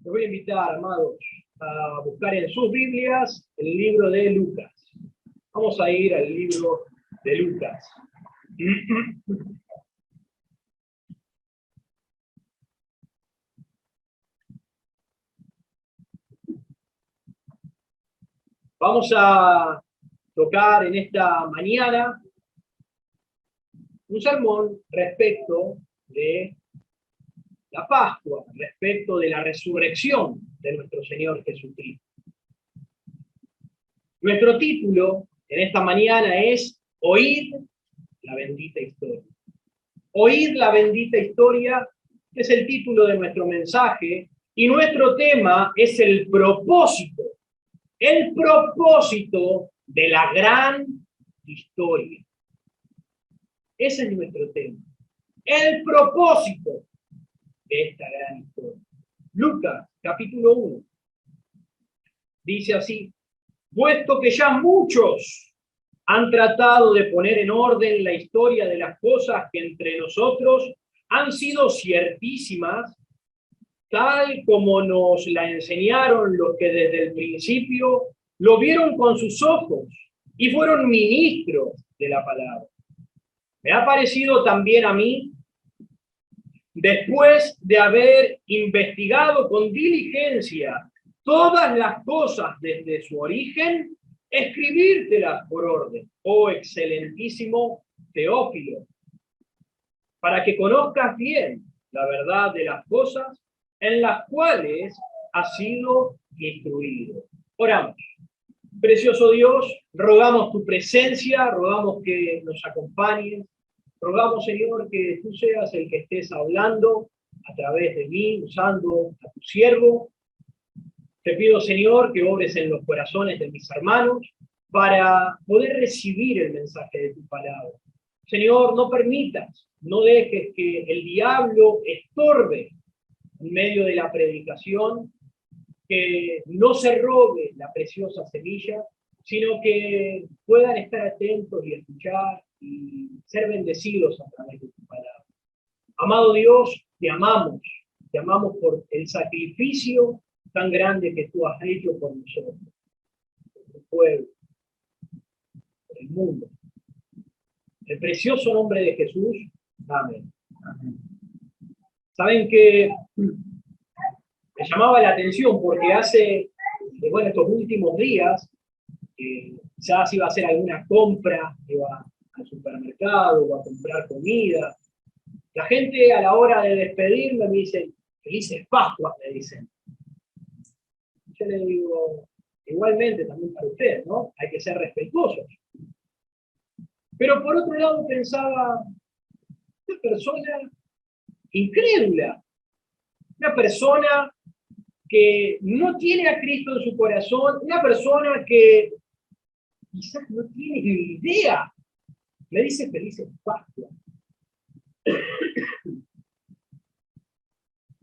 Les voy a invitar, amados, a buscar en sus Biblias el libro de Lucas. Vamos a ir al libro de Lucas. Vamos a tocar en esta mañana un sermón respecto de la Pascua, respecto de la resurrección de nuestro Señor Jesucristo. Nuestro título en esta mañana es Oíd la bendita historia. Oíd la bendita historia es el título de nuestro mensaje y nuestro tema es el propósito de la gran historia. Ese es nuestro tema. El propósito de esta gran historia. Lucas, capítulo 1. Dice así: puesto que ya muchos han tratado de poner en orden la historia de las cosas que entre nosotros han sido ciertísimas, tal como nos la enseñaron los que desde el principio lo vieron con sus ojos y fueron ministros de la palabra. Me ha parecido también a mí, después de haber investigado con diligencia todas las cosas desde su origen, escribírtelas por orden, oh excelentísimo Teófilo, para que conozcas bien la verdad de las cosas en las cuales has sido instruido. Oramos. Precioso Dios, rogamos tu presencia, rogamos que nos acompañes, rogamos, Señor, que tú seas el que estés hablando a través de mí, usando a tu siervo. Te pido, Señor, que obres en los corazones de mis hermanos para poder recibir el mensaje de tu palabra. Señor, no permitas, no dejes que el diablo estorbe en medio de la predicación, que no se robe la preciosa semilla, sino que puedan estar atentos y escuchar y ser bendecidos a través de tu palabra. Amado Dios, te amamos por el sacrificio tan grande que tú has hecho por nosotros, por tu pueblo, por el mundo. En el precioso nombre de Jesús, amén. Amén. Saben que me llamaba la atención porque hace, estos últimos días, quizás iba a hacer alguna compra, iba al supermercado, iba a comprar comida. La gente a la hora de despedirme me dice, felices Pascuas, me dicen. Yo le digo, igualmente también para ustedes, ¿no? Hay que ser respetuosos. Pero por otro lado pensaba, una persona incrédula, una persona que no tiene a Cristo en su corazón, una persona que quizás no tiene ni idea, me dice felices Pascuas.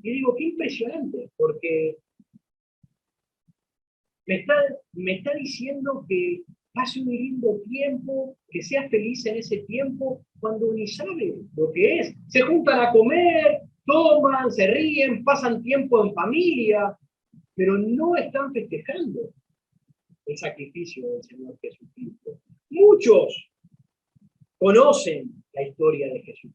Y digo, qué impresionante, porque me está diciendo que pase un lindo tiempo, que sea feliz en ese tiempo, cuando ni sabe lo que es. Se juntan a comer, toman, se ríen, pasan tiempo en familia, pero no están festejando el sacrificio del Señor Jesucristo. Muchos conocen la historia de Jesús.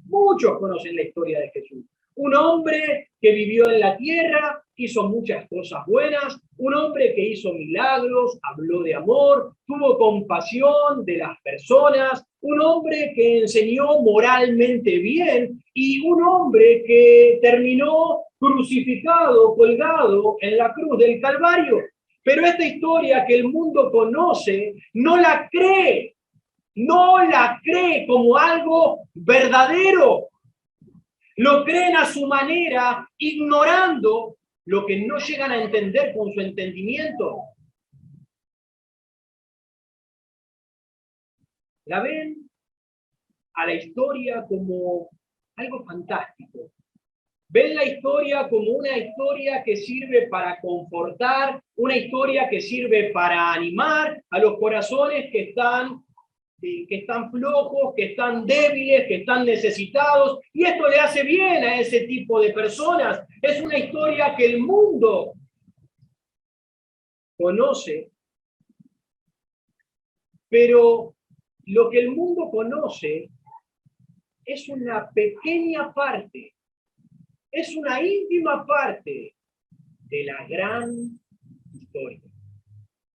Muchos conocen la historia de Jesús. Un hombre que vivió en la tierra, hizo muchas cosas buenas, un hombre que hizo milagros, habló de amor, tuvo compasión de las personas, un hombre que enseñó moralmente bien y un hombre que terminó crucificado, colgado en la cruz del Calvario. Pero esta historia que el mundo conoce no la cree como algo verdadero. Lo creen a su manera, ignorando lo que no llegan a entender con su entendimiento. La ven a la historia como algo fantástico. Ven la historia como una historia que sirve para confortar, una historia que sirve para animar a los corazones que están que están flojos, que están débiles, que están necesitados, y esto le hace bien a ese tipo de personas. Es una historia que el mundo conoce, pero lo que el mundo conoce es una pequeña parte, es una ínfima parte de la gran historia,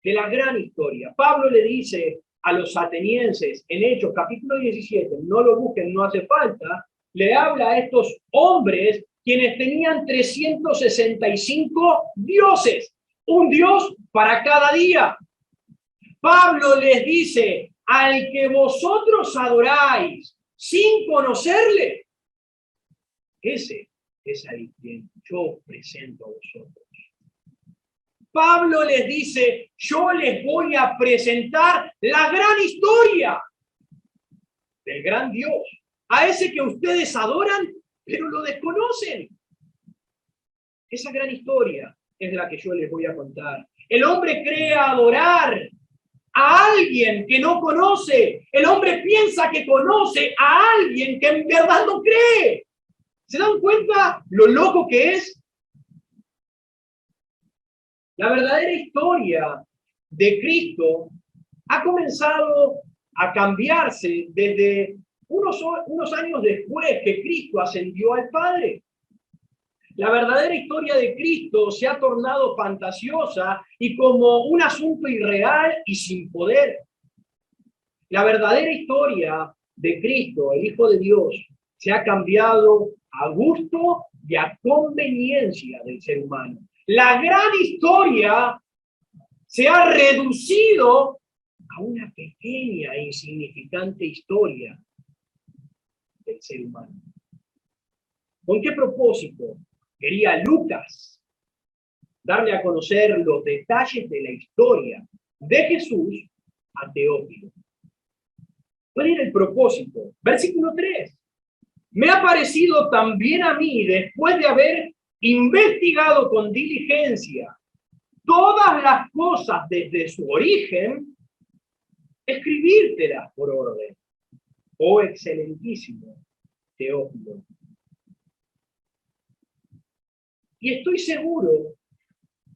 de la gran historia. Pablo le dice a los atenienses en Hechos capítulo 17, no lo busquen, no hace falta, le habla a estos hombres quienes tenían 365 dioses, un dios para cada día. Pablo les dice, al que vosotros adoráis sin conocerle, ese es al quien yo presento a vosotros. Pablo les dice, yo les voy a presentar la gran historia del gran Dios, a ese que ustedes adoran, pero lo desconocen. Esa gran historia es la que yo les voy a contar. El hombre cree adorar a alguien que no conoce. El hombre piensa que conoce a alguien que en verdad no cree. ¿Se dan cuenta lo loco que es? La verdadera historia de Cristo ha comenzado a cambiarse desde unos años después que Cristo ascendió al Padre. La verdadera historia de Cristo se ha tornado fantasiosa y como un asunto irreal y sin poder. La verdadera historia de Cristo, el Hijo de Dios, se ha cambiado a gusto y a conveniencia del ser humano. La gran historia se ha reducido a una pequeña e insignificante historia del ser humano. ¿Con qué propósito quería Lucas darle a conocer los detalles de la historia de Jesús a Teófilo? ¿Cuál era el propósito? Versículo 3. Me ha parecido también a mí, después de haber investigado con diligencia todas las cosas desde su origen, escribírtelas por orden, oh excelentísimo Teófilo. Y estoy seguro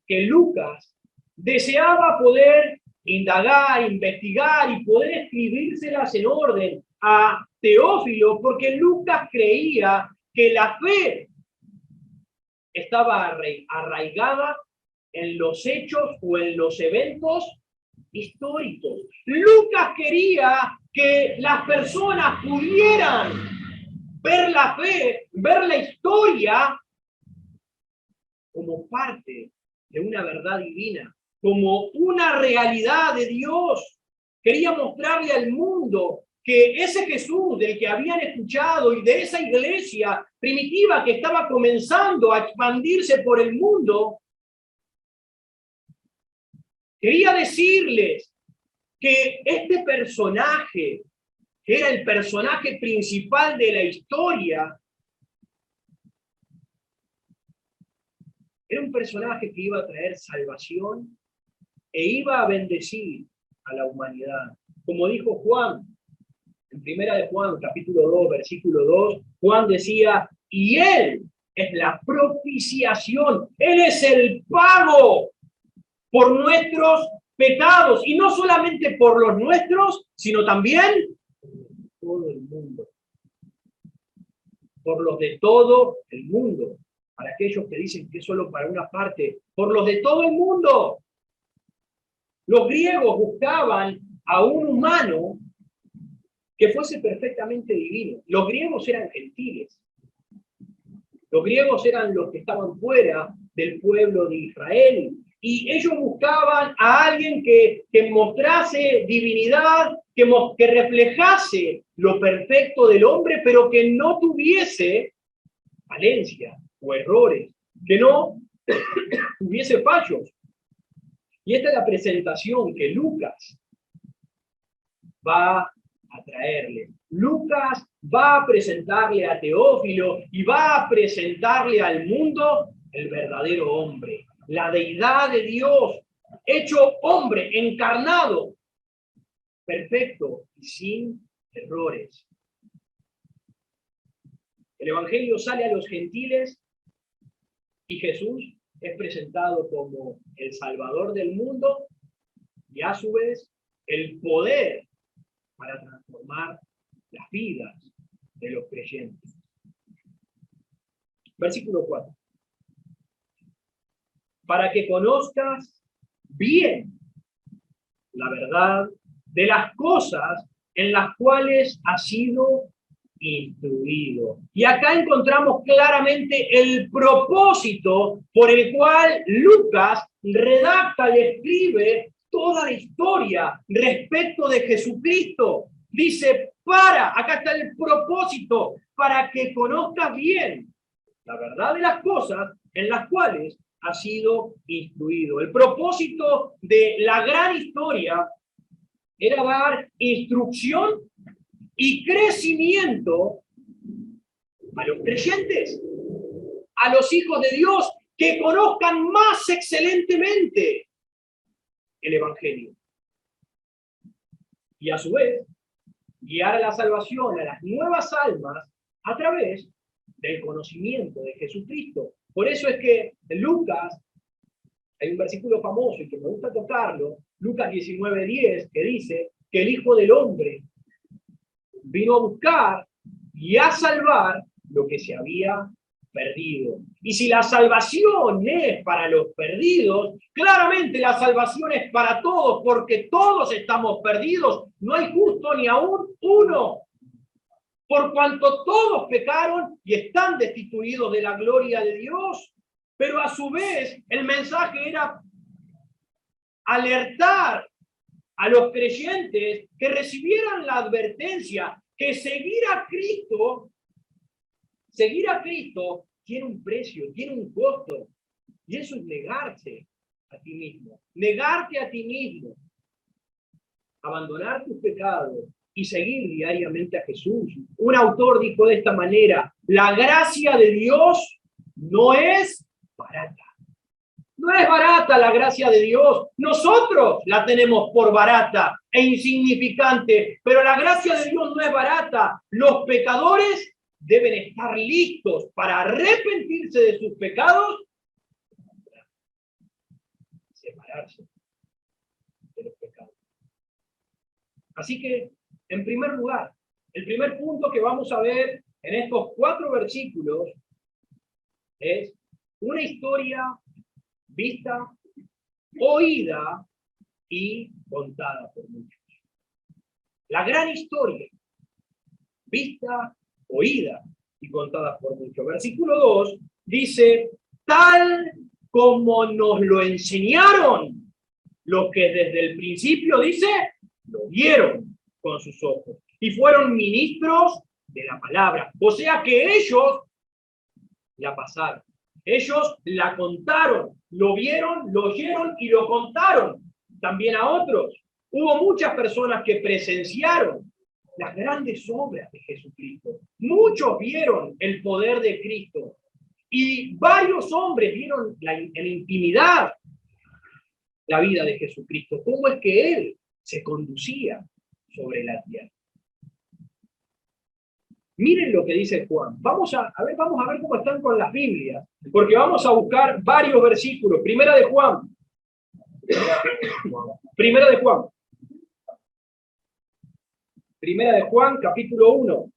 que Lucas deseaba poder indagar, investigar y poder escribírselas en orden a Teófilo, porque Lucas creía que la fe estaba arraigada en los hechos o en los eventos históricos. Lucas quería que las personas pudieran ver la fe, ver la historia como parte de una verdad divina, como una realidad de Dios. Quería mostrarle al mundo que ese Jesús del que habían escuchado y de esa iglesia primitiva que estaba comenzando a expandirse por el mundo, quería decirles que este personaje, que era el personaje principal de la historia, era un personaje que iba a traer salvación e iba a bendecir a la humanidad. Como dijo Juan, en primera de Juan, capítulo 2, versículo 2, Juan decía, y Él es la propiciación, Él es el pago por nuestros pecados, y no solamente por los nuestros, sino también por todo el mundo. Por los de todo el mundo. Para aquellos que dicen que es solo para una parte, por los de todo el mundo. Los griegos buscaban a un humano que fuese perfectamente divino. Los griegos eran gentiles. Los griegos eran los que estaban fuera del pueblo de Israel. Y ellos buscaban a alguien que mostrase divinidad, que reflejase lo perfecto del hombre, pero que no tuviese falencia o errores, que no tuviese fallos. Y esta es la presentación que Lucas va a traerle. Lucas va a presentarle a Teófilo y va a presentarle al mundo el verdadero hombre, la deidad de Dios, hecho hombre, encarnado, perfecto y sin errores. El Evangelio sale a los gentiles y Jesús es presentado como el Salvador del mundo y a su vez el poder para transformar las vidas de los creyentes. Versículo 4. Para que conozcas bien la verdad de las cosas en las cuales has sido instruido. Y acá encontramos claramente el propósito por el cual Lucas redacta y escribe toda la historia respecto de Jesucristo. Dice, acá está el propósito, para que conozcas bien la verdad de las cosas en las cuales ha sido instruido. El propósito de la gran historia era dar instrucción y crecimiento a los creyentes, a los hijos de Dios, que conozcan más excelentemente el Evangelio. Y a su vez, guiar a la salvación a las nuevas almas a través del conocimiento de Jesucristo. Por eso es que en Lucas, hay un versículo famoso y que me gusta tocarlo, Lucas 19:10, que dice que el Hijo del Hombre vino a buscar y a salvar lo que se había perdido. Y si la salvación es para los perdidos, claramente la salvación es para todos, porque todos estamos perdidos. No hay justo ni aún uno. Por cuanto todos pecaron y están destituidos de la gloria de Dios. Pero a su vez, el mensaje era alertar a los creyentes que recibieran la advertencia que seguir a Cristo tiene un precio, tiene un costo. Y eso es negarse a ti mismo. Negarte a ti mismo. Abandonar tus pecados y seguir diariamente a Jesús. Un autor dijo de esta manera: la gracia de Dios no es barata. No es barata la gracia de Dios. Nosotros la tenemos por barata e insignificante, pero la gracia de Dios no es barata. Los pecadores deben estar listos para arrepentirse de sus pecados, separarse de los pecados. Así que, en primer lugar, el primer punto que vamos a ver en estos 4 versículos es una historia vista, oída y contada por muchos. La gran historia, vista, oída y contada por muchos. Versículo 2 dice, tal como nos lo enseñaron los que desde el principio, dice, lo vieron con sus ojos y fueron ministros de la palabra. O sea que ellos la pasaron. Ellos la contaron, lo vieron, lo oyeron y lo contaron también a otros. Hubo muchas personas que presenciaron las grandes obras de Jesucristo. Muchos vieron el poder de Cristo. Y varios hombres vieron en intimidad la vida de Jesucristo. Cómo es que Él se conducía sobre la tierra. Miren lo que dice Juan. Vamos a ver cómo están con las Biblias, porque vamos a buscar varios versículos. Primera de Juan. Primera de Juan, capítulo 1.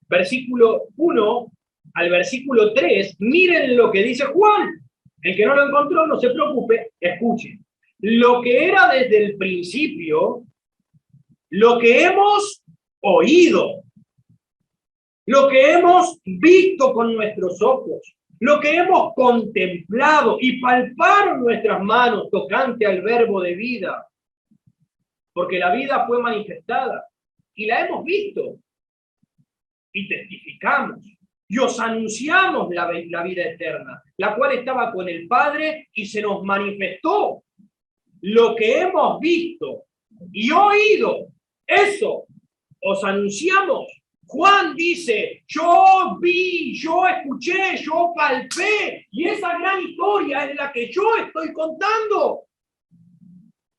Versículo 1 al versículo 3. Miren lo que dice Juan. El que no lo encontró, no se preocupe, escuche. Lo que era desde el principio, lo que hemos oído, lo que hemos visto con nuestros ojos, lo que hemos contemplado y palparon nuestras manos tocante al verbo de vida, porque la vida fue manifestada y la hemos visto y testificamos y os anunciamos la vida eterna, la cual estaba con el Padre y se nos manifestó. Lo que hemos visto y oído, eso os anunciamos Juan dice, yo vi, yo escuché, yo palpé, y esa gran historia es la que yo estoy contando.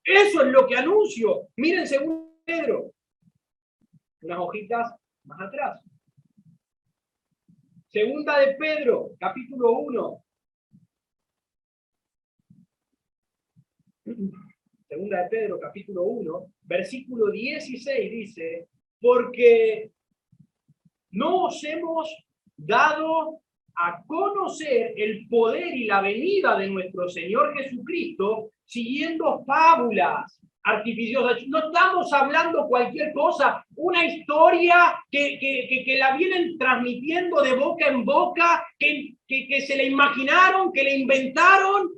Eso es lo que anuncio. Miren, según Pedro, unas hojitas más atrás. Segunda de Pedro, capítulo 1. Segunda de Pedro, capítulo 1, versículo 16 dice, porque no os hemos dado a conocer el poder y la venida de nuestro Señor Jesucristo siguiendo fábulas artificiosas. No estamos hablando cualquier cosa, una historia que la vienen transmitiendo de boca en boca, que se le imaginaron, que le inventaron.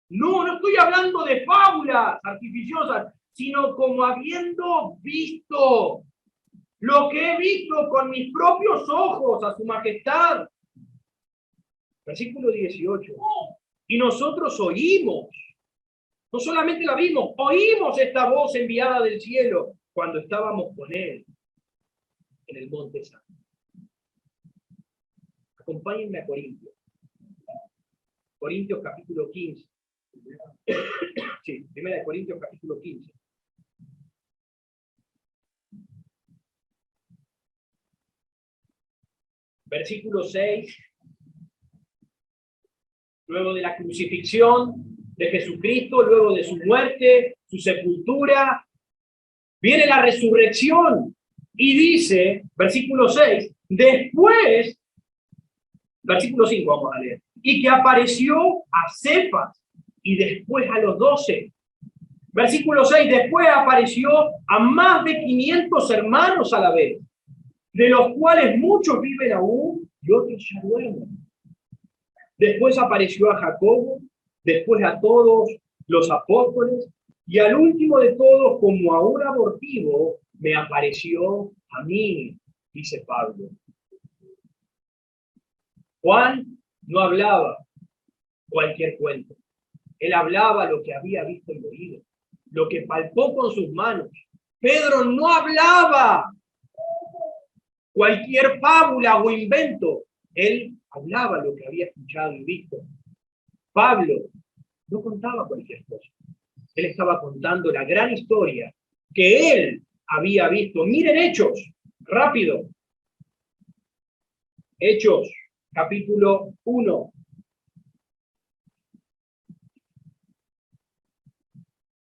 No estoy hablando de fábulas artificiosas, sino como habiendo visto lo que he visto con mis propios ojos a su majestad. Versículo 18. Y nosotros oímos, no solamente la vimos, oímos esta voz enviada del cielo cuando estábamos con él en el monte santo. Acompáñenme a Corintios. Corintios capítulo 15. Sí, primera de Corintios capítulo 15. Versículo 6. Luego de la crucifixión de Jesucristo, luego de su muerte, su sepultura, viene la resurrección. Y dice, versículo 6, después, versículo 5 vamos a leer, y que apareció a Cefas y después a los 12. Versículo 6, después apareció a más de 500 hermanos a la vez, de los cuales muchos viven aún y otros ya duermen. Después apareció a Jacobo, después a todos los apóstoles, y al último de todos, como a un abortivo, me apareció a mí, dice Pablo. Juan no hablaba cualquier cuento. Él hablaba lo que había visto y oído, lo que palpó con sus manos. Pedro no hablaba cualquier fábula o invento. Él hablaba lo que había escuchado y visto. Pablo no contaba cualquier cosa. Él estaba contando la gran historia que él había visto. Miren Hechos, rápido. Hechos, capítulo 1.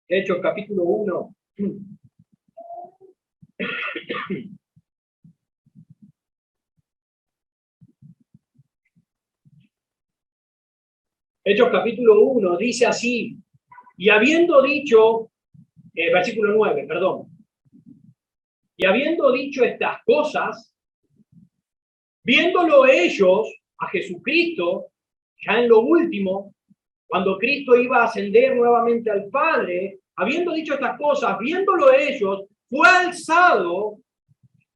Hechos, capítulo 1. Hechos, capítulo 1, dice así, y habiendo dicho, versículo 9, perdón, y habiendo dicho estas cosas, viéndolo ellos a Jesucristo, ya en lo último, cuando Cristo iba a ascender nuevamente al Padre, habiendo dicho estas cosas, viéndolo ellos, fue alzado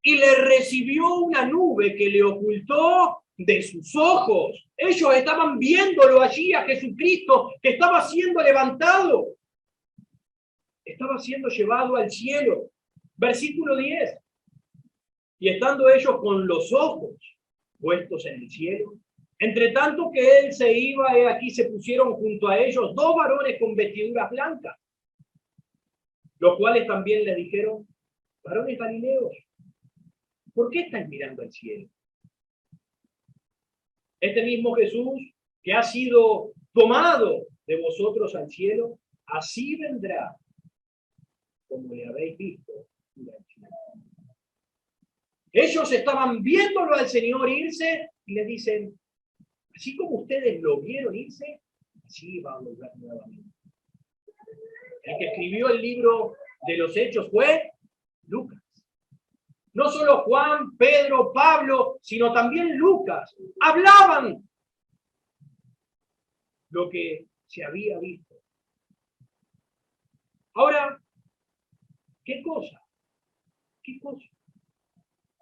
y le recibió una nube que le ocultó de sus ojos. Ellos estaban viéndolo allí a Jesucristo, que estaba siendo levantado, estaba siendo llevado al cielo. Versículo 10. Y estando ellos con los ojos puestos en el cielo, entre tanto que él se iba, he aquí se pusieron junto a ellos dos varones con vestiduras blancas, los cuales también le dijeron, varones galileos, ¿por qué estáis mirando al cielo? Este mismo Jesús que ha sido tomado de vosotros al cielo, así vendrá como le habéis visto. Ellos estaban viéndolo al Señor irse y le dicen, así como ustedes lo vieron irse, así va a volver nuevamente. El que escribió el libro de los Hechos fue Lucas. No solo Juan, Pedro, Pablo, sino también Lucas. Hablaban lo que se había visto. Ahora, ¿qué cosa? ¿Qué cosa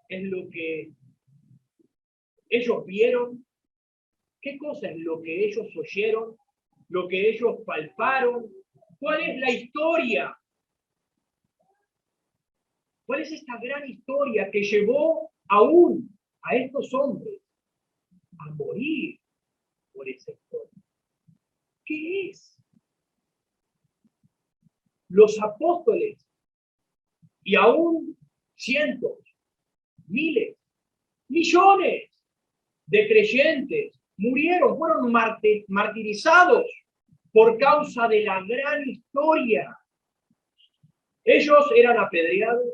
es lo que ellos vieron? ¿Qué cosa es lo que ellos oyeron? ¿Lo que ellos palparon? ¿Cuál es la historia ¿Cuál es esta gran historia que llevó aún a estos hombres a morir por esa historia? ¿Qué es? Los apóstoles y aún cientos, miles, millones de creyentes murieron, fueron martirizados por causa de la gran historia. Ellos eran apedreados,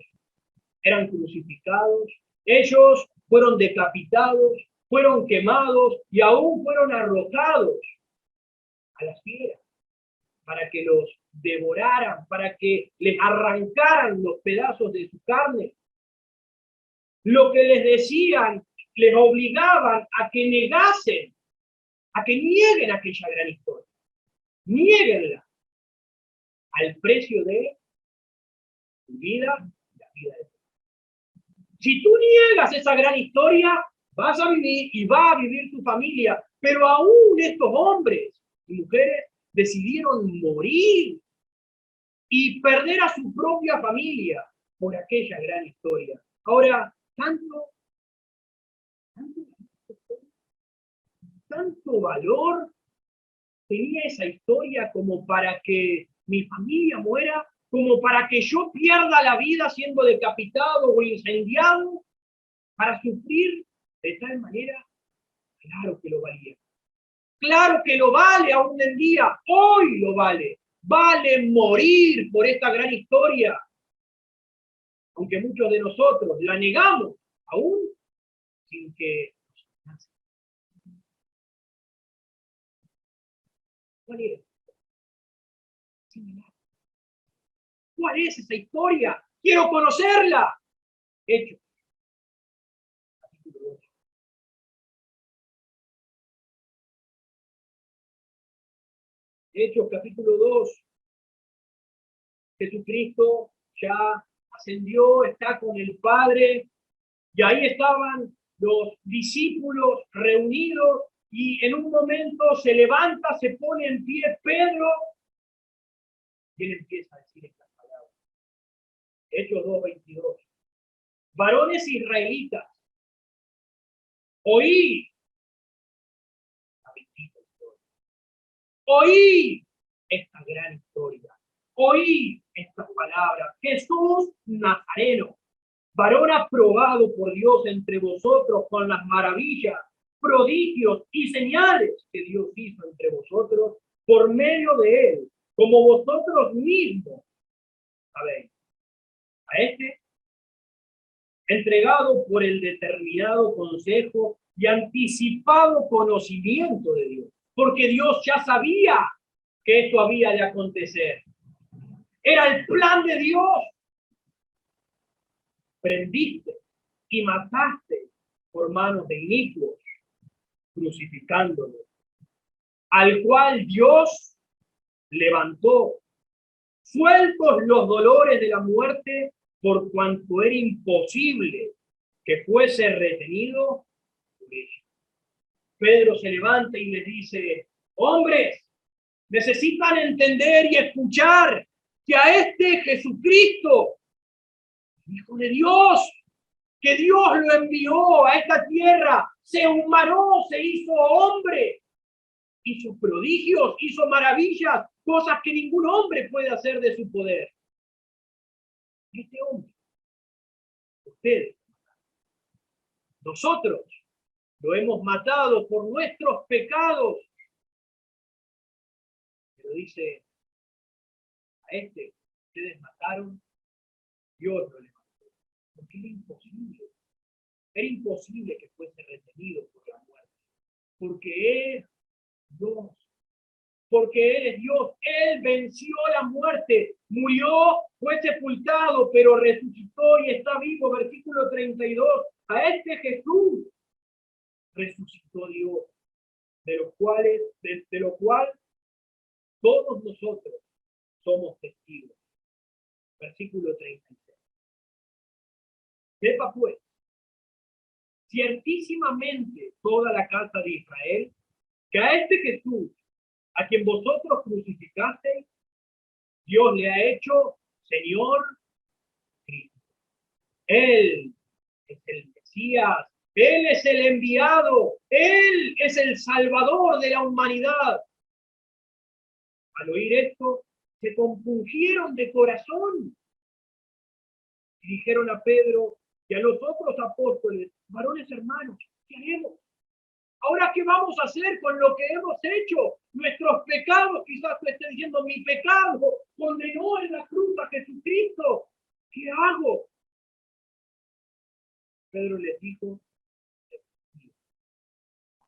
eran crucificados, ellos fueron decapitados, fueron quemados y aún fueron arrojados a las fieras para que los devoraran, para que les arrancaran los pedazos de su carne. Lo que les decían, les obligaban a que negasen, a que nieguen aquella gran historia. Niéguenla al precio de tu vida y la vida de Dios. Si tú niegas esa gran historia, vas a vivir y va a vivir tu familia. Pero aún estos hombres y mujeres decidieron morir y perder a su propia familia por aquella gran historia. Ahora, tanto valor tenía esa historia como para que mi familia muera, como para que yo pierda la vida siendo decapitado o incendiado, para sufrir de tal manera. Claro que lo valía. Claro que lo vale aún en día, hoy lo vale. Vale morir por esta gran historia. Aunque muchos de nosotros la negamos, aún sin que... ¿Cuál es? ¿Cuál es esa historia? Quiero conocerla. Hechos, capítulo 2. Hechos, capítulo 2. Jesucristo ya ascendió, está con el Padre, y ahí estaban los discípulos reunidos, y en un momento se levanta, se pone en pie Pedro, y él empieza a decir estas palabras. Hechos 2:22. Varones israelitas, oí la bendita historia. Oí esta gran historia. Oí estas palabras. Jesús Nazareno, varón aprobado por Dios entre vosotros con las maravillas, prodigios y señales que Dios hizo entre vosotros por medio de él, como vosotros mismos sabéis. A este, entregado por el determinado consejo y anticipado conocimiento de Dios, porque Dios ya sabía que esto había de acontecer. Era el plan de Dios. Prendiste y mataste por manos de inicuos, crucificándolo, al cual Dios levantó, sueltos los dolores de la muerte, por cuanto era imposible que fuese retenido por ella. Pedro se levanta y les dice: hombres, necesitan entender y escuchar que a este Jesucristo, Hijo de Dios, que Dios lo envió a esta tierra, se humanó, se hizo hombre, hizo prodigios, hizo maravillas, cosas que ningún hombre puede hacer de su poder. Este hombre, ustedes, nosotros, lo hemos matado por nuestros pecados. Pero dice, a este ustedes mataron, Dios lo levantó. Porque era imposible que fuese retenido por la muerte. Porque es Dios. Porque Él es Dios. Él venció la muerte, murió, fue sepultado, pero resucitó y está vivo. Versículo 32. A este Jesús resucitó Dios, de lo cual todos nosotros somos testigos. Versículo 36. Sepa pues, ciertísimamente toda la casa de Israel, que a este Jesús, a quien vosotros crucificasteis, Dios le ha hecho Señor Cristo. Él es el Mesías, Él es el enviado, Él es el Salvador de la humanidad. Al oír esto, se compungieron de corazón y dijeron a Pedro y a los otros apóstoles: varones hermanos, ¿qué haremos? Ahora, ¿qué vamos a hacer con lo que hemos hecho? Nuestros pecados, quizás tú estés diciendo: mi pecado condenó en la cruz a Jesucristo. ¿Qué hago? Pedro les dijo: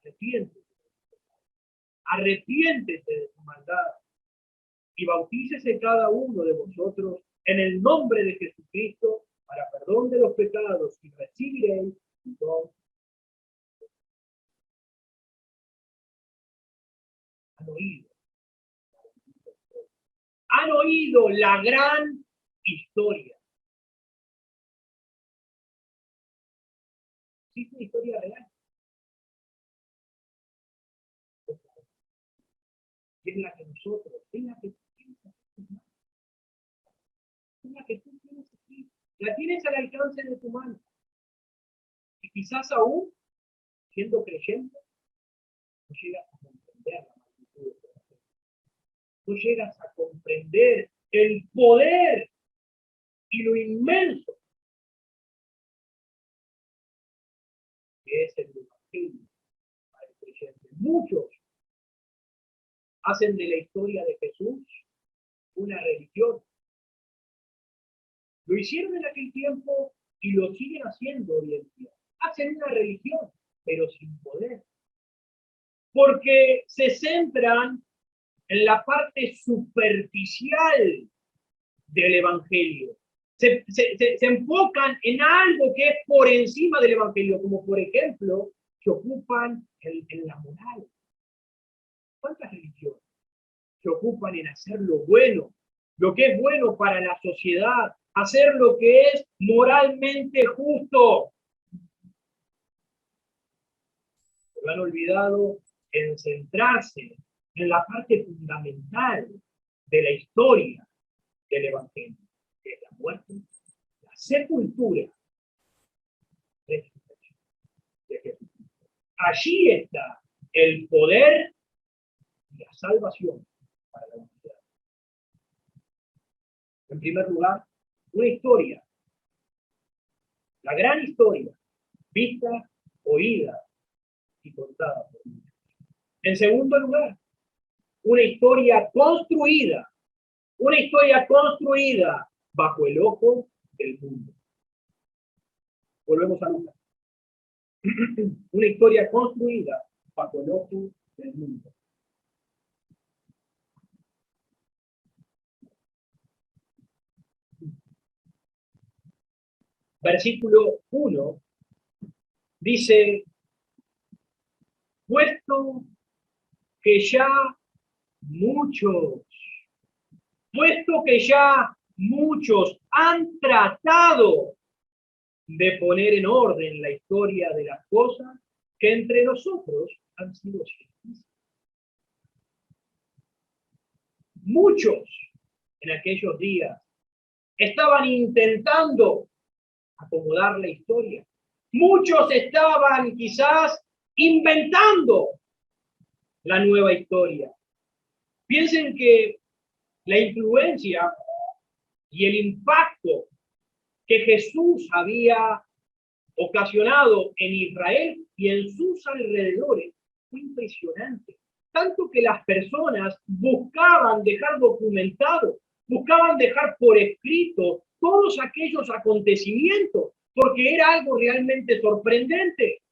arrepiéntete, arrepiéntete de tu maldad y bautícese cada uno de vosotros en el nombre de Jesucristo para perdón de los pecados y recibiréis el don. Han oído, han oído la gran historia. Sí, es una historia real. Es la que nosotros, es la que tú tienes aquí, es la que tú tienes aquí. La tienes al alcance de tu mano. Y quizás aún, siendo creyente, no llegas a comprender la magnitud de tu fe. No llegas a comprender el poder y lo inmenso que es el evangelio para el creyente. Muchos hacen de la historia de Jesús una religión. Lo hicieron en aquel tiempo y lo siguen haciendo hoy en día. Hacen una religión, pero sin poder. Porque se centran en la parte superficial del evangelio. Se enfocan en algo que es por encima del evangelio, como por ejemplo, se ocupan en la moral. ¿Cuántas religiones se ocupan en hacer lo bueno, lo que es bueno para la sociedad, hacer lo que es moralmente justo? Pero han olvidado en centrarse en la parte fundamental de la historia del evangelio, que es la muerte, la sepultura de Jesús. Allí está el poder y la salvación para la humanidad. En primer lugar, una historia, la gran historia, vista, oída y contada por mí. En segundo lugar, una historia construida bajo el ojo del mundo. Volvemos a Lucas. Una historia construida bajo el ojo del mundo. Versículo 1 dice: puesto que ya muchos, han tratado de poner en orden la historia de las cosas que entre nosotros han sido escritas. Muchos en aquellos días estaban intentando acomodar la historia. Muchos estaban quizás inventando la nueva historia. Piensen que la influencia y el impacto que Jesús había ocasionado en Israel y en sus alrededores fue impresionante. Tanto que las personas buscaban dejar documentado, buscaban dejar por escrito todos aquellos acontecimientos, porque era algo realmente sorprendente.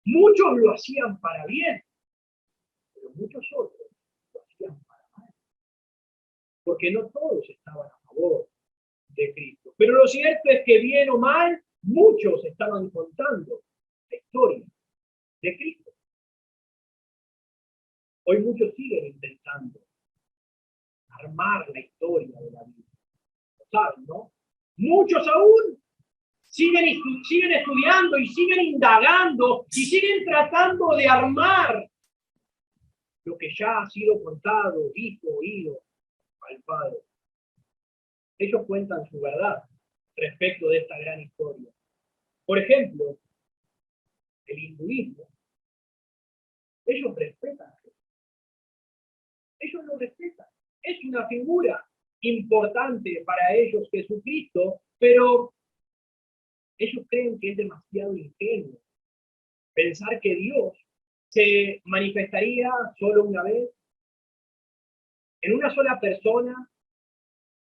Muchos lo hacían para bien, pero muchos otros lo hacían para mal, porque no todos estaban a favor de Cristo. Pero lo cierto es que, bien o mal, muchos estaban contando la historia de Cristo. Hoy muchos siguen intentando armar la historia de la vida. ¿Lo saben, no? Muchos aún siguen estudiando y siguen indagando y siguen tratando de armar lo que ya ha sido contado, visto, oído, palpado. Ellos cuentan su verdad, respecto de esta gran historia. Por ejemplo, el hinduismo, ellos respetan a Jesús. Ellos lo respetan. Es una figura importante para ellos Jesucristo, pero ellos creen que es demasiado ingenuo pensar que Dios se manifestaría solo una vez, en una sola persona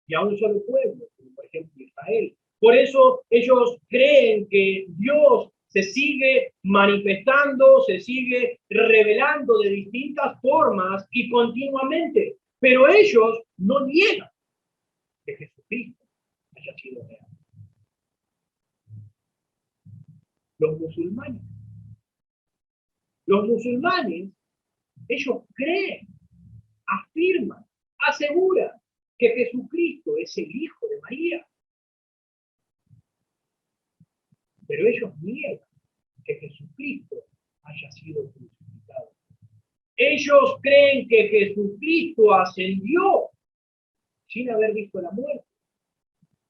y a un solo pueblo, como por ejemplo Israel. Por eso ellos creen que Dios se sigue manifestando, se sigue revelando de distintas formas y continuamente, pero ellos no niegan que Jesucristo haya sido real. Los musulmanes, ellos creen, afirman, aseguran que Jesucristo es el Hijo de María. Pero ellos niegan que Jesucristo haya sido crucificado. Ellos creen que Jesucristo ascendió sin haber visto la muerte.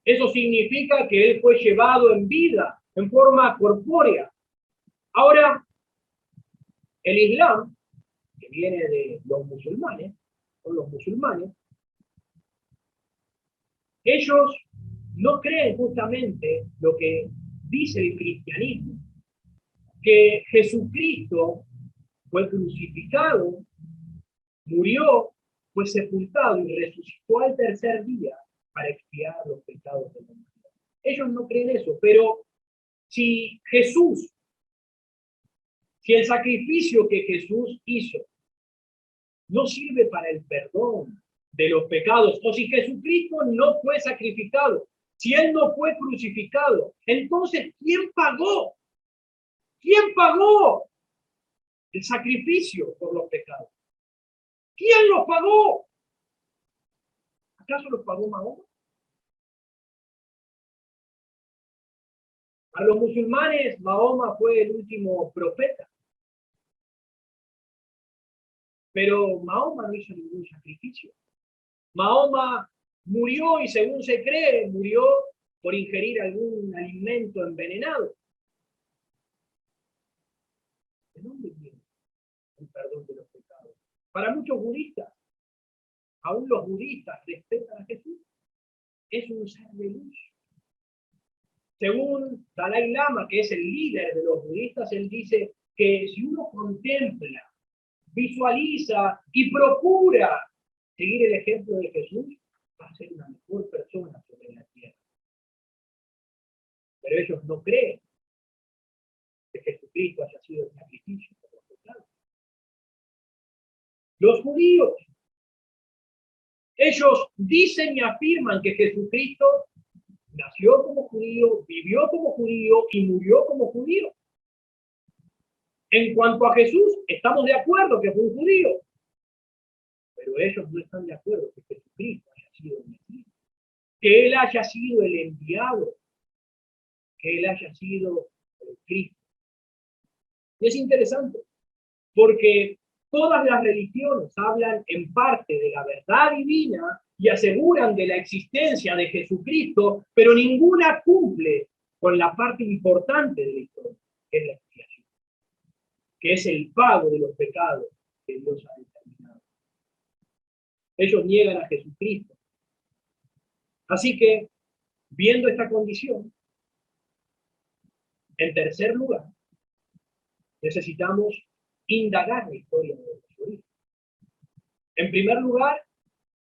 Eso significa que Él fue llevado en vida, en forma corpórea. Ahora, el Islam, que viene de los musulmanes, son los musulmanes, ellos no creen justamente lo que dice el cristianismo, que Jesucristo fue crucificado, murió, fue sepultado y resucitó al tercer día para expiar los pecados de la humanidad. Ellos no creen eso, pero si el sacrificio que Jesús hizo no sirve para el perdón de los pecados, o si Jesucristo no fue sacrificado, si Él no fue crucificado, entonces, ¿quién pagó? ¿Quién pagó el sacrificio por los pecados? ¿Quién los pagó? ¿Acaso los pagó Mahoma? Para los musulmanes, Mahoma fue el último profeta. Pero Mahoma no hizo ningún sacrificio. Mahoma murió y según se cree, murió por ingerir algún alimento envenenado. ¿De dónde viene el perdón de los pecados? Para muchos budistas, aún los budistas respetan a Jesús. Es un ser de luz. Según Dalai Lama, que es el líder de los budistas, él dice que si uno contempla, visualiza y procura seguir el ejemplo de Jesús, va a ser una mejor persona sobre la tierra. Pero ellos no creen que Jesucristo haya sido el sacrificio por los pecados. Los judíos, ellos dicen y afirman que Jesucristo nació como judío, vivió como judío y murió como judío. En cuanto a Jesús, estamos de acuerdo que fue un judío, pero ellos no están de acuerdo que Jesucristo haya sido el Mesías, que Él haya sido el enviado, que Él haya sido el Cristo. Y es interesante, porque todas las religiones hablan en parte de la verdad divina y aseguran de la existencia de Jesucristo, pero ninguna cumple con la parte importante de la historia, que es la expiación, que es el pago de los pecados que Dios ha determinado. Ellos niegan a Jesucristo. Así que, viendo esta condición, en tercer lugar, necesitamos indagar la historia de los orígenes. En primer lugar,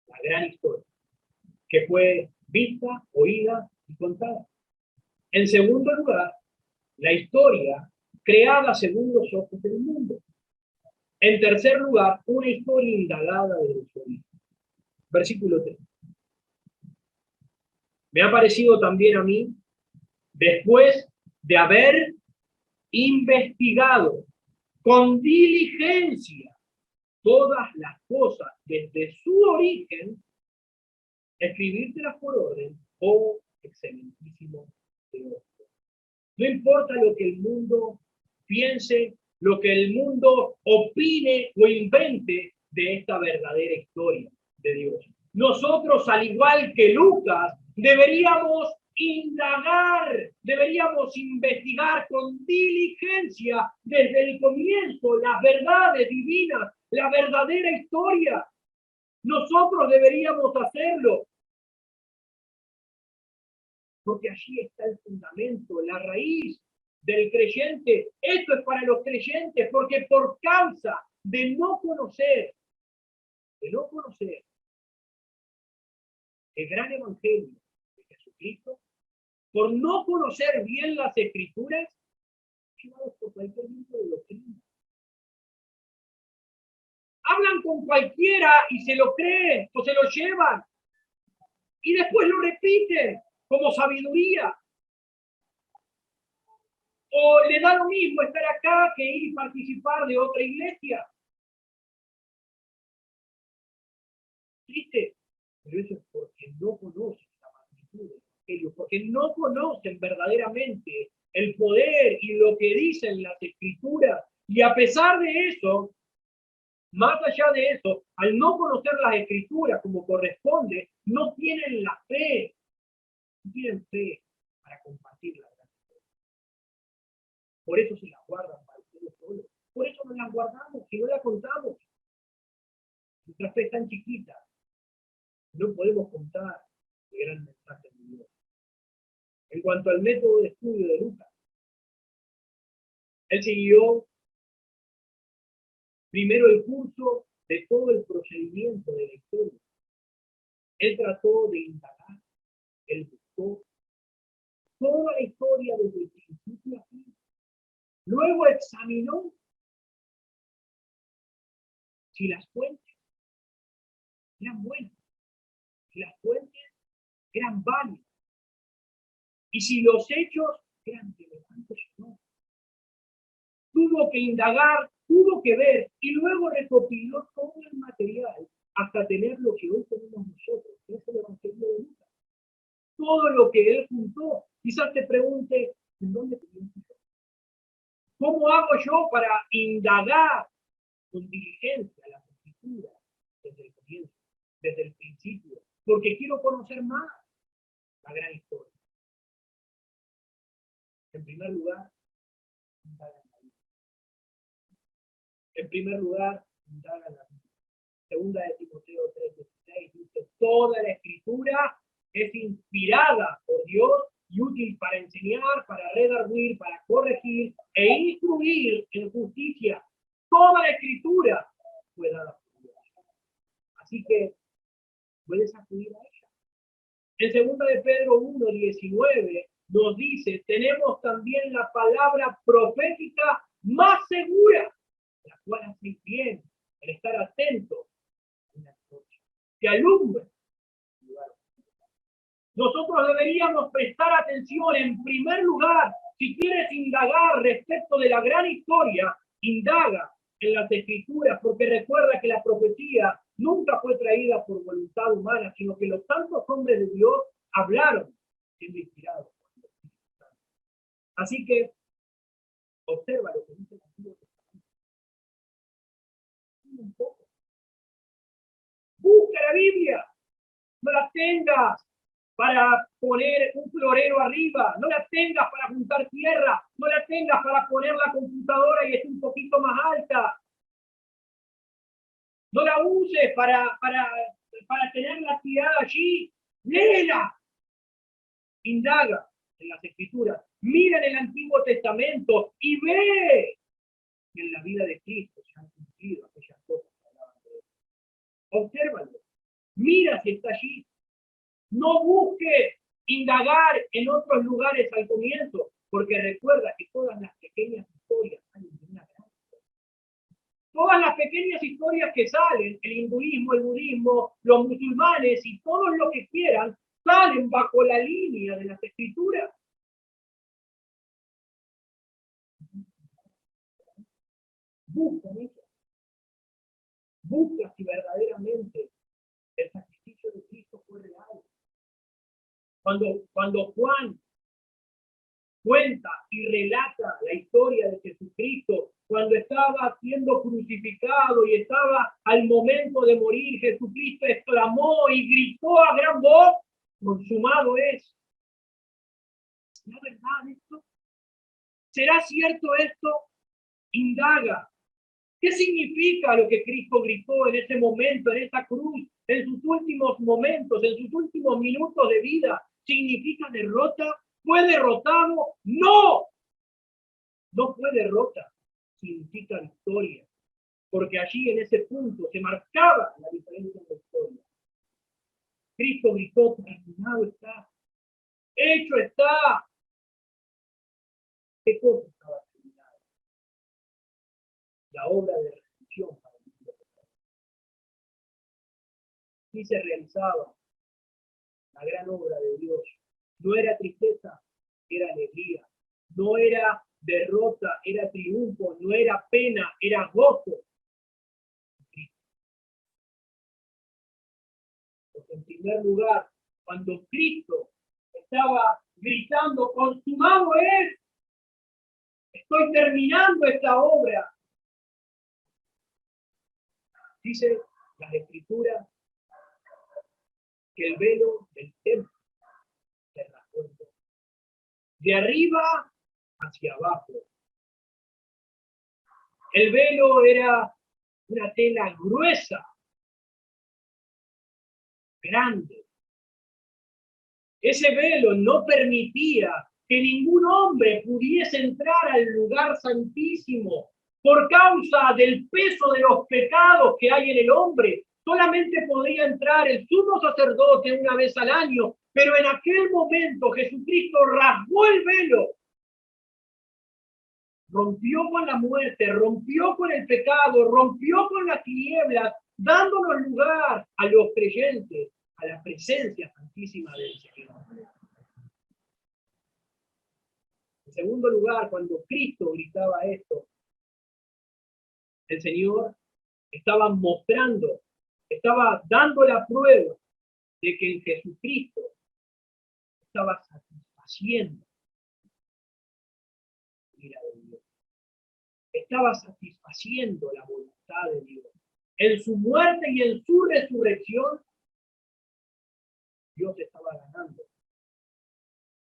la gran historia, que fue vista, oída y contada. En segundo lugar, la historia creada según los ojos del mundo. En tercer lugar, una historia indagada de los orígenes. Versículo 3. Me ha parecido también a mí, después de haber investigado con diligencia todas las cosas desde su origen, escribírtelas por orden, oh excelentísimo Teófilo. No importa lo que el mundo piense, lo que el mundo opine o invente de esta verdadera historia de Dios. Nosotros, al igual que Lucas, deberíamos indagar, deberíamos investigar con diligencia desde el comienzo las verdades divinas, la verdadera historia. Nosotros deberíamos hacerlo, porque allí está el fundamento, la raíz del creyente. Esto es para los creyentes, porque por causa de no conocer el gran evangelio de Jesucristo, por no conocer bien las escrituras, llevados por cualquier tipo de doctrina. Hablan con cualquiera y se lo creen o se lo llevan y después lo repiten como sabiduría. O le da lo mismo estar acá que ir y participar de otra iglesia. Triste, pero eso es porque no conocen la magnitud del evangelio, porque no conocen verdaderamente el poder y lo que dicen las escrituras. Y a pesar de eso, más allá de eso, al no conocer las escrituras como corresponde, no tienen la fe, no tienen fe para compartir la verdad. Por eso se las guardan para ustedes solos. Por eso no las guardamos, si no la contamos. Nuestra fe es tan chiquita, no podemos contar el gran mensaje de Dios. En cuanto al método de estudio de Lucas, él siguió primero el curso de todo el procedimiento de la historia. Él trató de indagar, él buscó toda la historia desde el principio a fin. Luego examinó si las fuentes eran buenas, si las fuentes eran válidas y si los hechos eran relevantes o no. Tuvo que indagar, tuvo que ver y luego recopiló todo el material hasta tener lo que hoy tenemos nosotros, que es el Evangelio de Lucas. Todo lo que él juntó. Quizás te pregunte, ¿en dónde comienzo yo? ¿Cómo hago yo para indagar con diligencia las escrituras desde el comienzo, desde el principio? Porque quiero conocer más la gran historia. En primer lugar, indaga en la Biblia. En primer lugar, indaga en la Biblia. Segunda de Timoteo 3:16 dice, toda la escritura es inspirada por Dios y útil para enseñar, para redarguir, para corregir e instruir en justicia. Toda la escritura fue dada por Dios. Así que puedes acudir a ella. En segunda de Pedro 1:19 nos dice, tenemos también la palabra profética más segura, la cual hace bien el estar atento en la noche, que alumbre. Nosotros deberíamos prestar atención en primer lugar, si quieres indagar respecto de la gran historia, indaga en las escrituras, porque recuerda que la profecía nunca fue traída por voluntad humana, sino que los santos hombres de Dios hablaron siendo inspirados por el Espíritu Santo. Así que observa lo que dice el Antiguo Testamento. Un poco. Busca la Biblia, no la tengas para poner un florero arriba, no la tengas para juntar tierra, no la tengas para poner la computadora y esté un poquito más alta. No la uses para tenerla tirada allí. Léela. Indaga en las escrituras. Mira en el Antiguo Testamento y ve que en la vida de Cristo se han cumplido aquellas cosas que hablaban de él. Obsérvalo. Mira si está allí. No busque indagar en otros lugares al comienzo, porque recuerda que todas las pequeñas historias salen de una gran historia. Todas las pequeñas historias que salen, el hinduismo, el budismo, los musulmanes y todos los que quieran, salen bajo la línea de las escrituras. Busca en ellas. Busca si verdaderamente el sacrificio de Cristo fue real. Cuando Juan cuenta y relata la historia de Jesucristo, cuando estaba siendo crucificado y estaba al momento de morir, Jesucristo exclamó y gritó a gran voz, consumado es. ¿será verdad esto? ¿Será cierto esto? Indaga. ¿Qué significa lo que Cristo gritó en ese momento, en esa cruz, en sus últimos momentos, en sus últimos minutos de vida? ¿Significa derrota? ¿Fue derrotado? ¡No! No fue derrota. Significa victoria. Porque allí en ese punto se marcaba la diferencia en la historia. Cristo gritó, terminado está. Hecho está. ¿Qué cosa estaba terminada? La obra de redención para el mundo. Y se realizaba la gran obra de Dios. No era tristeza, era alegría. No era derrota, era triunfo. No era pena, era gozo. Porque en primer lugar, cuando Cristo estaba gritando, consumado es, estoy terminando esta obra. Dice las Escrituras que el velo del templo se rasgó de arriba hacia abajo. El velo era una tela gruesa, grande. Ese velo no permitía que ningún hombre pudiese entrar al lugar santísimo por causa del peso de los pecados que hay en el hombre. Solamente podía entrar el sumo sacerdote una vez al año, pero en aquel momento Jesucristo rasgó el velo, rompió con la muerte, rompió con el pecado, rompió con las tinieblas, dándonos lugar a los creyentes, a la presencia santísima del Señor. En segundo lugar, cuando Cristo gritaba esto, el Señor estaba mostrando, estaba dando la prueba de que en Jesucristo estaba satisfaciendo la ira de Dios. Estaba satisfaciendo la voluntad de Dios. En su muerte y en su resurrección, Dios estaba ganando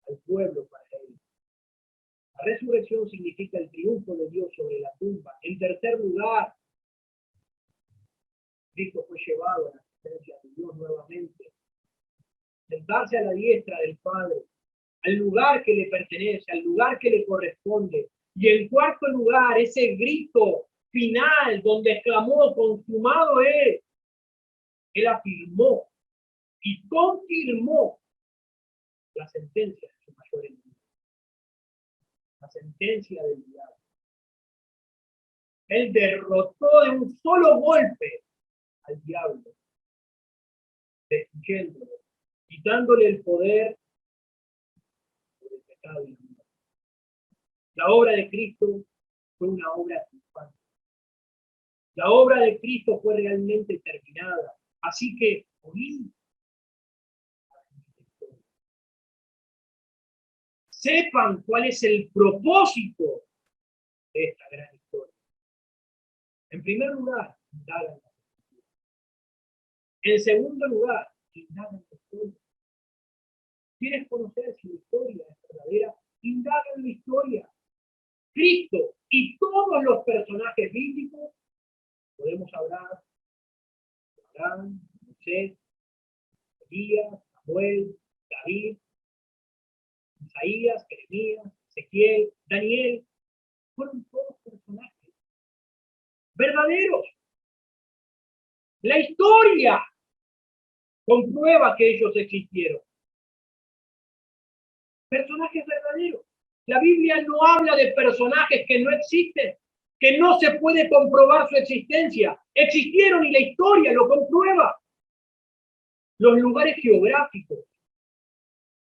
al pueblo para él. La resurrección significa el triunfo de Dios sobre la tumba. En tercer lugar, Cristo fue llevado a la presencia de Dios nuevamente. Sentarse a la diestra del Padre, al lugar que le pertenece, al lugar que le corresponde. Y en cuarto lugar, ese grito final donde exclamó, consumado es. Él afirmó y confirmó la sentencia de su mayor enemigo. La sentencia del diablo. Él derrotó de un solo golpe al diablo, destruyéndolo, quitándole el poder sobre el pecado y la muerte. La obra de Cristo fue una obra triunfante. La obra de Cristo fue realmente terminada. Así que, oíd. Sepan cuál es el propósito de esta gran historia. En primer lugar, indagan la historia. En segundo lugar, indagan la historia. ¿Quieres conocer si la historia es verdadera? Indaga en la historia. Cristo y todos los personajes bíblicos, podemos hablar de Abraham, Moisés, Elías, Samuel, David, Isaías, Jeremías, Ezequiel, Daniel, fueron todos personajes verdaderos. La historia comprueba que ellos existieron. Personajes verdaderos. La Biblia no habla de personajes que no existen, que no se puede comprobar su existencia. Existieron y la historia lo comprueba. Los lugares geográficos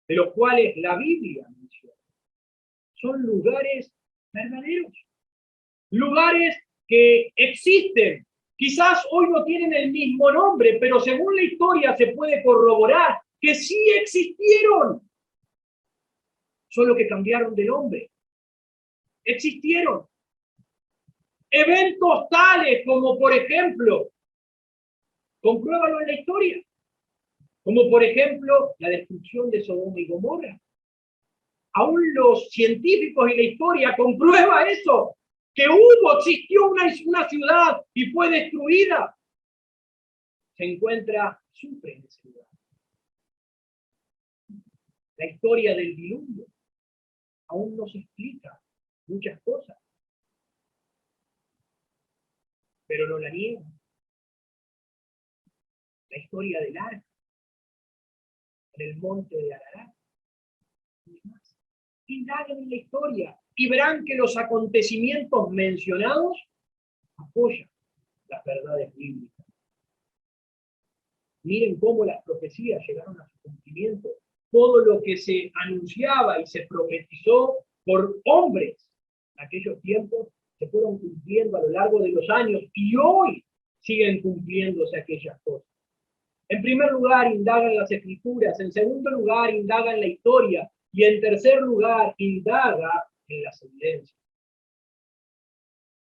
de los cuales la Biblia menciona son lugares verdaderos. Lugares que existen. Quizás hoy no tienen el mismo nombre, pero según la historia se puede corroborar que sí existieron. Solo que cambiaron de nombre. Existieron. Eventos tales como, por ejemplo, compruébalo en la historia, como por ejemplo la destrucción de Sodoma y Gomorra. aún los científicos y la historia comprueba eso, que existió una ciudad y fue destruida. Se encuentra Chipre en ese lugar. La historia del diluvio aún no se explica muchas cosas, pero no la niegan. La historia del arca en el monte de Ararat y demás. Indaguen en la historia y verán que los acontecimientos mencionados apoyan las verdades bíblicas. Miren cómo las profecías llegaron a su cumplimiento. Todo lo que se anunciaba y se profetizó por hombres en aquellos tiempos se fueron cumpliendo a lo largo de los años y hoy siguen cumpliéndose aquellas cosas. En primer lugar, indagan las escrituras. En segundo lugar, indagan la historia. Y en tercer lugar, indaga en las evidencias.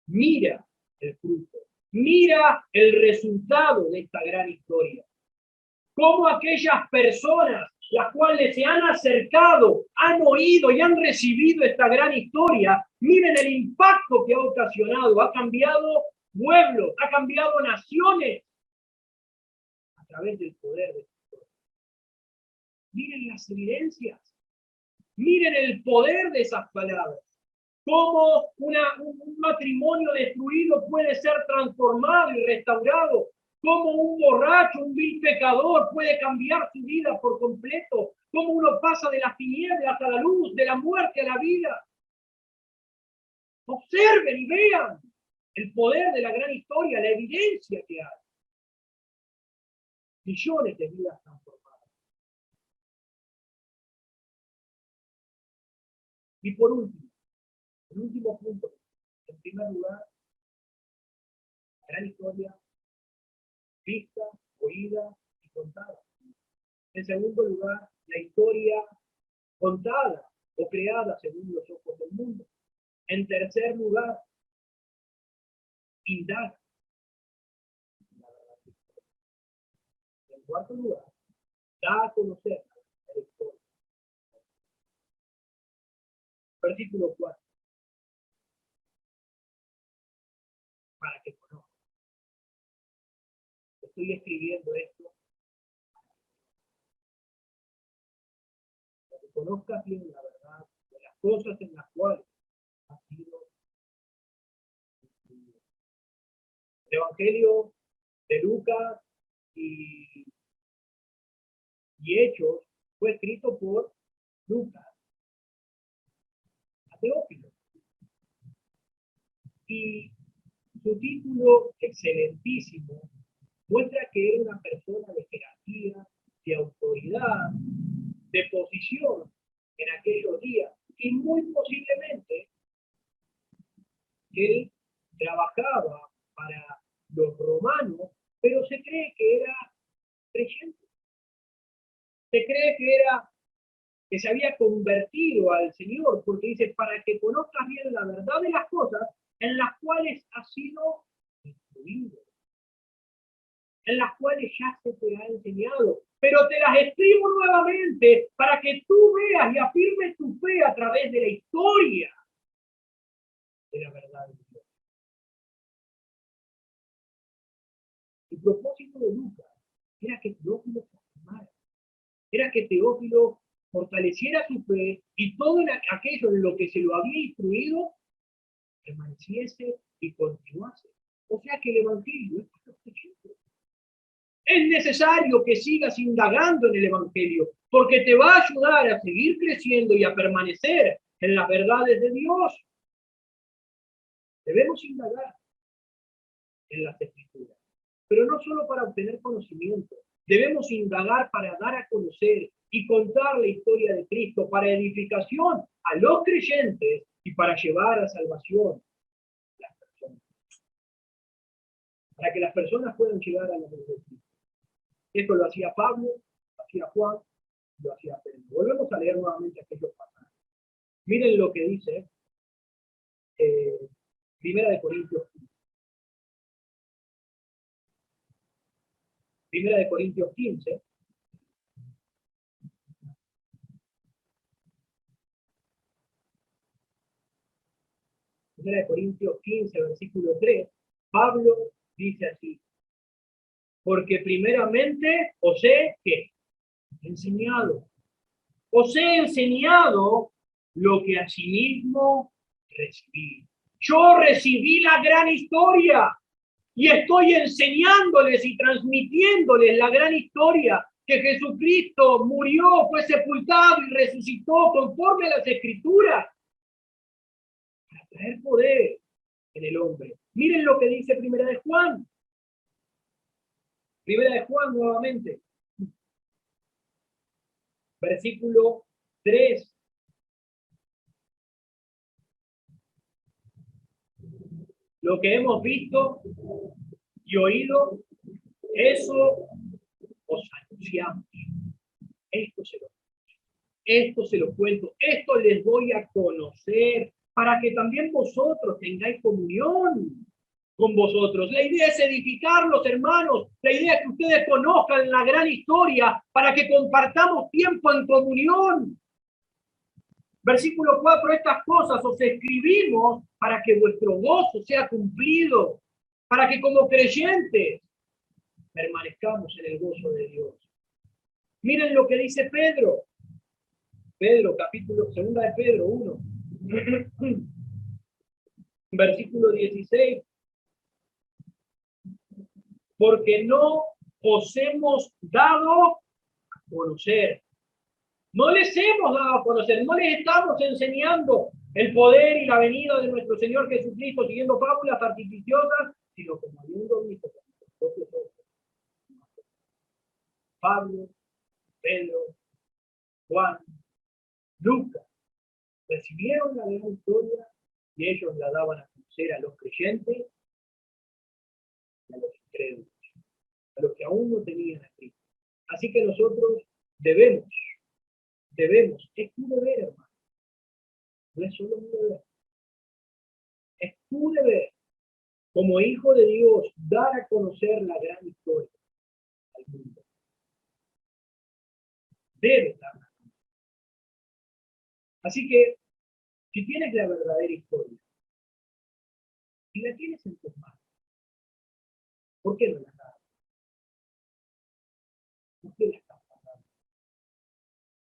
Mira el fruto. Mira el resultado de esta gran historia. Cómo aquellas personas, las cuales se han acercado, han oído y han recibido esta gran historia, miren el impacto que ha ocasionado. Ha cambiado pueblos, ha cambiado naciones a través del poder de esta historia. Miren las evidencias. Miren el poder de esas palabras. Cómo un matrimonio destruido puede ser transformado y restaurado. Cómo un borracho, un vil pecador puede cambiar su vida por completo. Cómo uno pasa de las tinieblas a la luz, de la muerte a la vida. Observen y vean el poder de la gran historia, la evidencia que hay. Millones de vidas transformadas. Y por último, el último punto, en primer lugar, la gran historia vista, oída y contada. En segundo lugar, la historia contada o creada según los ojos del mundo. En tercer lugar, indaga. En cuarto lugar, da a conocer la historia. Versículo 4. Para que conozcas. Estoy escribiendo esto para que conozcas bien la verdad de las cosas en las cuales has sido instruido. El Evangelio de Lucas y Hechos fue escrito por Lucas a Teófilo. Y su título excelentísimo muestra que era una persona de jerarquía, de autoridad, de posición en aquellos días. Y muy posiblemente él trabajaba para los romanos, pero se cree que era creyente. Se cree que se había convertido al Señor, porque dice, para que conozcas bien la verdad de las cosas en las cuales has sido instruido, en las cuales ya se te ha enseñado, pero te las escribo nuevamente para que tú veas y afirmes tu fe a través de la historia de la verdad de Dios. El propósito de Lucas era que Teófilo se afirmara, era que Teófilo fortaleciera su fe y todo aquello en lo que se lo había instruido permaneciese y continuase. O sea que el Evangelio es para los creyentes. Es necesario que sigas indagando en el Evangelio, porque te va a ayudar a seguir creciendo y a permanecer en las verdades de Dios. Debemos indagar en las Escrituras, pero no solo para obtener conocimiento. Debemos indagar para dar a conocer y contar la historia de Cristo para edificación a los creyentes y para llevar a salvación a las personas. Para que las personas puedan llegar a la luz de Cristo. Esto lo hacía Pablo, lo hacía Juan, lo hacía Pedro. Volvemos a leer nuevamente aquellos pasajes. Miren lo que dice Primera de Corintios 15. Primera de Corintios 15. 1 Corintios 15, versículo 3, Pablo dice así: porque primeramente os he ¿qué? Enseñado. Os he enseñado lo que asimismo recibí. Yo recibí la gran historia y estoy enseñándoles y transmitiéndoles la gran historia, que Jesucristo murió, fue sepultado y resucitó conforme a las Escrituras para traer poder en el hombre. Miren lo que dice Primera de Juan. Primera de Juan nuevamente. Versículo 3. Lo que hemos visto y oído, eso os anunciamos. Esto se lo cuento, esto les voy a conocer, para que también vosotros tengáis comunión con vosotros. La idea es edificarlos, hermanos. La idea es que ustedes conozcan la gran historia para que compartamos tiempo en comunión. Versículo 4, estas cosas os escribimos para que vuestro gozo sea cumplido, para que como creyentes permanezcamos en el gozo de Dios. Miren lo que dice Pedro. Pedro, capítulo 2 de Pedro 1, versículo 16. Porque no os hemos dado a conocer. No les hemos dado a conocer, no les estamos enseñando el poder y la venida de nuestro Señor Jesucristo siguiendo fábulas artificiosas, sino como habiendo visto con nuestros propios ojos. Pablo, Pedro, Juan, Lucas recibieron la gran historia y ellos la daban a conocer a los creyentes y a los incrédulos, a los que aún no tenían a Cristo. Así que nosotros debemos, es tu deber, hermano. No es solo mi deber. Es tu deber, como hijo de Dios, dar a conocer la gran historia al mundo. Debes darla. Así que, si tienes la verdadera historia, si la tienes en tus manos, ¿por qué no la das? ¿Por qué la estás pagando?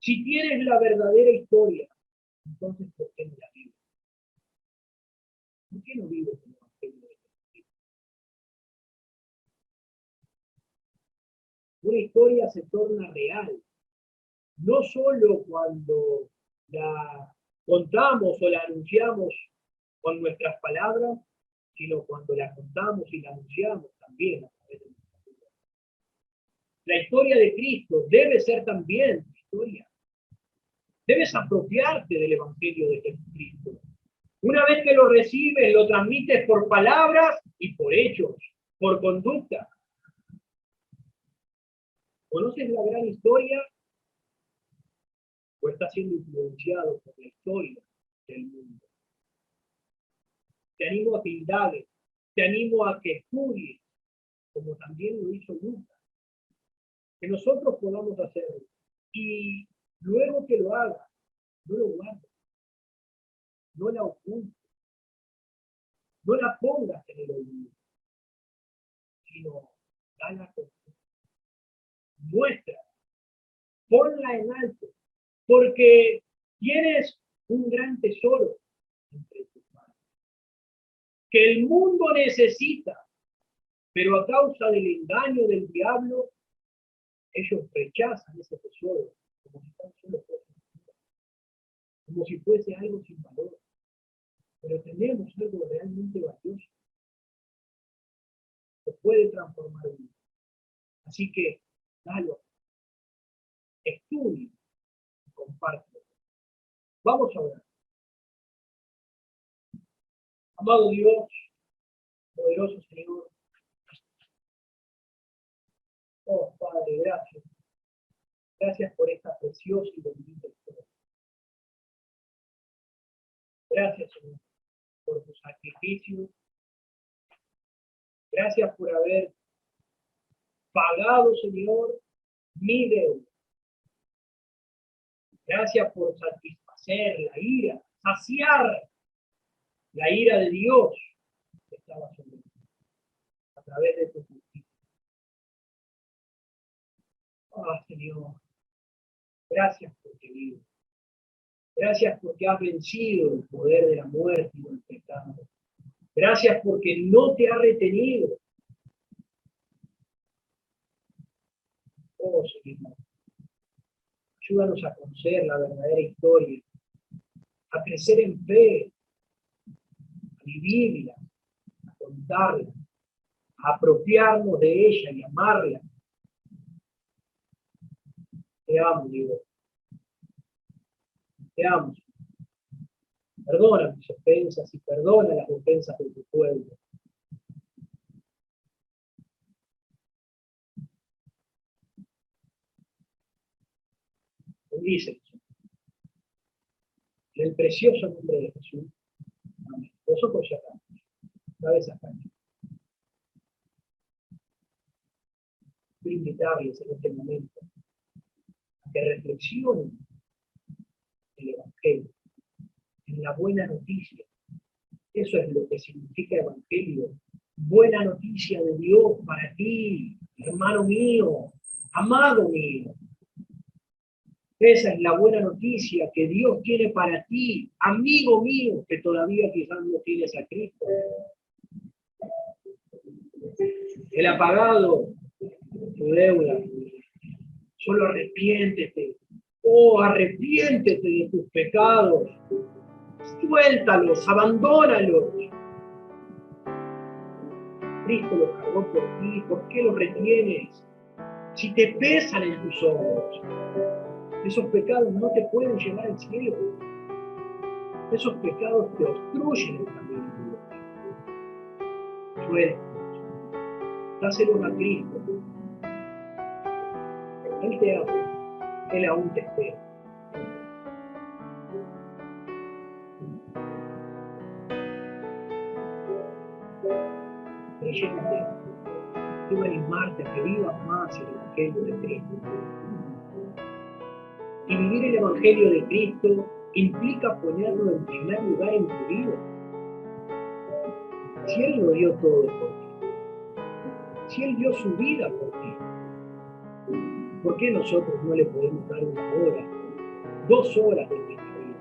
Si tienes la verdadera historia, entonces ¿por qué no la vives? ¿Por qué no vives el Evangelio de Jesucristo? Una historia se torna real, no solo cuando la contamos o la anunciamos con nuestras palabras, sino cuando la contamos y la anunciamos también a través de nuestra vida. La historia de Cristo debe ser también tu historia. Debes apropiarte del Evangelio de Jesucristo. Una vez que lo recibes, lo transmites por palabras y por hechos, por conducta. ¿Conoces la gran historia o estás siendo influenciado por la historia del mundo? Te animo a que indagues, te animo a que estudies, como también lo hizo Lucas. Que nosotros podamos hacerlo. Y luego que lo hagas, no lo guardes, no la ocultes, no la pongas en el olvido, sino dala a conocer. Muestra, ponla en alto, porque tienes un gran tesoro entre tus manos, que el mundo necesita, pero a causa del engaño del diablo, ellos rechazan ese tesoro como si tan solo fuese, como si fuese algo sin valor. Pero tenemos algo realmente valioso que puede transformar el mundo. Así que, dalo, estudia y compártelo. Vamos a orar. Amado Dios, poderoso Señor, oh Padre, gracias. Gracias por esta preciosa y bendita historia. Gracias, Señor, por tu sacrificio. Gracias por haber pagado, Señor, mi deuda. Gracias por satisfacer la ira, saciar La ira de Dios estaba sobre ti a través de tu justicia. Señor, gracias porque vives. Gracias porque has vencido el poder de la muerte y del pecado. Gracias porque no te ha retenido. Oh, Señor, ayúdanos a conocer la verdadera historia, a crecer en fe, a vivirla, a contarla, a apropiarnos de ella y amarla. Te amo, Dios. Te amo. Perdona mis ofensas y perdona las ofensas de tu pueblo. Bendícenos. En el precioso nombre de Jesús. Amén. Vosotros ya acá. Cabeza acá. Quiero invitarles en este momento a que reflexionen en el Evangelio, en la buena noticia. Eso es lo que significa Evangelio. Buena noticia de Dios para ti, hermano mío, amado mío. Esa es la buena noticia que Dios tiene para ti, amigo mío, que todavía quizás no tienes a Cristo. Él ha pagado tu deuda. Solo arrepiéntete. Oh, arrepiéntete de tus pecados. Suéltalos, abandónalos. Cristo los cargó por ti. ¿Por qué los retienes? Si te pesan en tus hombros, esos pecados no te pueden llevar al cielo. Esos pecados te obstruyen el camino de Dios. Suéltalos. Dáselos a Cristo. Él te ama. Él aún te espera. Creyente, quiero animarte a que vivas más el Evangelio de Cristo. Y vivir el Evangelio de Cristo implica ponerlo en primer lugar en tu vida. Si Él lo dio todo por ti, si Él dio su vida por ti, ¿por qué nosotros no le podemos dar 1 hora, 2 horas de nuestra vida?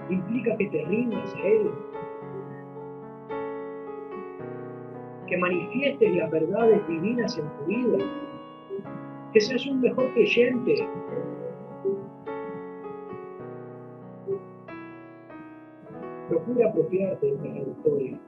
Implica que te rindas a Él, que manifiestes las verdades divinas en tu vida, que seas un mejor creyente. Procura apropiarte de la historia.